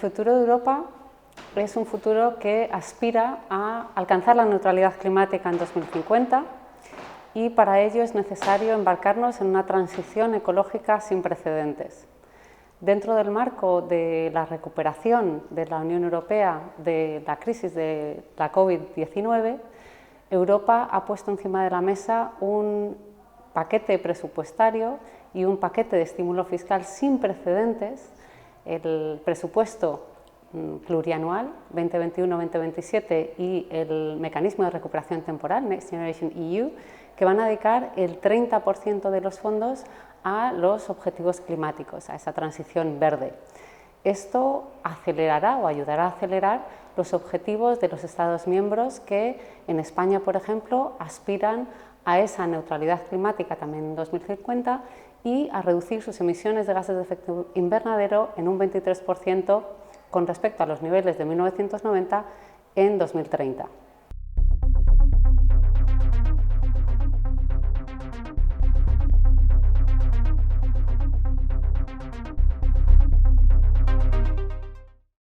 futuro de Europa es un futuro que aspira a alcanzar la neutralidad climática en 2050 y para ello es necesario embarcarnos en una transición ecológica sin precedentes. Dentro del marco de la recuperación de la Unión Europea de la crisis de la COVID-19, Europa ha puesto encima de la mesa un paquete presupuestario y un paquete de estímulo fiscal sin precedentes, el presupuesto plurianual 2021-2027 y el mecanismo de recuperación temporal Next Generation EU, que van a dedicar el 30% de los fondos a los objetivos climáticos, a esa transición verde. Esto acelerará o ayudará a acelerar los objetivos de los Estados miembros que en España, por ejemplo, aspiran a esa neutralidad climática también en 2050 y a reducir sus emisiones de gases de efecto invernadero en un 23% con respecto a los niveles de 1990 en 2030.